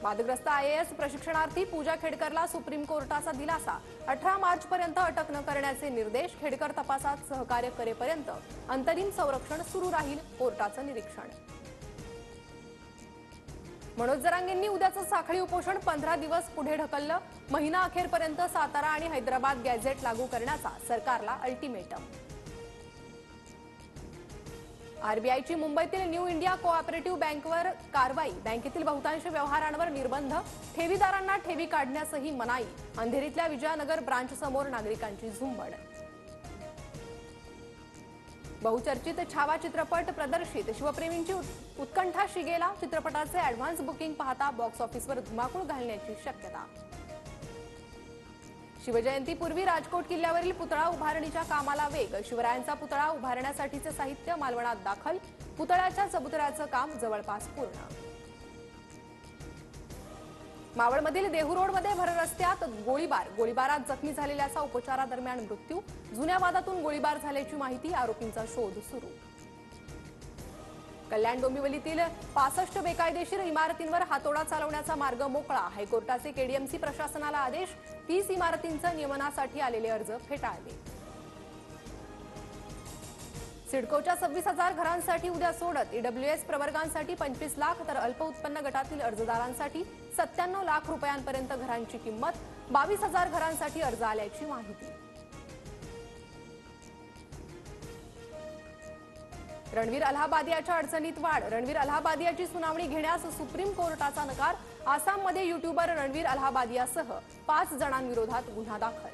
वादग्रस्त IAS प्रशिक्षणार्थी पूजा खेडकरला supreme कोर्टाचा दिलासा। 18 मार्चपर्यंत अटक न करण्याचे निर्देश। खेडकर तपासात सहकार्य करेपर्यंत अंतरिम संरक्षण सुरू राहील, कोर्टाचं निरीक्षण। मनोज जरांगेंनी उद्याचं साखळी उपोषण 15 दिवस पुढे ढकललं। महिना अखेरपर्यंत सातारा आणि हैदराबाद गॅझेट लागू करण्याचा सरकारला अल्टिमेटम। RBIची मुंबईतील न्यू इंडिया कोऑपरेटिव्ह बँकवर कारवाई। बँकेतील बहुतांश व्यवहारांवर निर्बंध। ठेवीदारांना ठेवी काढण्यासही मनाई। अंधेरीतल्या विजयनगर ब्रांच समोर नागरिकांची झुंबड। बहुचर्चित छावा चित्रपट प्रदर्शित। शिवप्रेमींची उत्कंठा शिगेला। चित्रपटाचे ॲडव्हान्स बुकिंग पाहता बॉक्स ऑफिसवर धुमाकूळ घालण्याची शक्यता। शिवजयंतीपूर्वी राजकोट किल्ल्यावरील पुतळा उभारणीच्या कामाला वेग। शिवरायांचा पुतळा उभारण्यासाठीचे साहित्य मालवणात दाखल। पुतळ्याच्या चबुतऱ्याचं काम जवळपास पूर्ण। मावळमधील देहू रोडमध्ये भर रस्त्यात गोळीबारात जखमी झालेल्याचा उपचारादरम्यान मृत्यू। जुन्या वादातून गोळीबार झाल्याची माहिती। आरोपींचा शोध सुरू। कल्याण डोंबिवलीतील 65 बेकायदेशीर इमारतींवर हातोडा चालवण्याचा मार्ग मोकळा। हायकोर्टाचे KDMC प्रशासनाला आदेश। 30 इमारतींचे नियमनासाठी आलेले अर्ज फेटाळले। सिडकोच्या 26,000 घरांसाठी उद्या सोडत। EWS प्रवर्गांसाठी 25 लाख तर अल्प उत्पन्न गटातील अर्जदारांसाठी 97 लाख रुपयांपर्यंत घरांची किंमत। 22,000 घरांसाठी अर्ज आल्याची माहिती। रणवीर अलाहाबादियाच्या अडचणीत वाढ। रणवीर अलाहाबादियाची सुनावणी घेण्यास सुप्रीम कोर्टाचा नकार। आसाममध्ये युट्यूबर रणवीर अलाहाबादियासह 5 जणांविरोधात गुन्हा दाखल।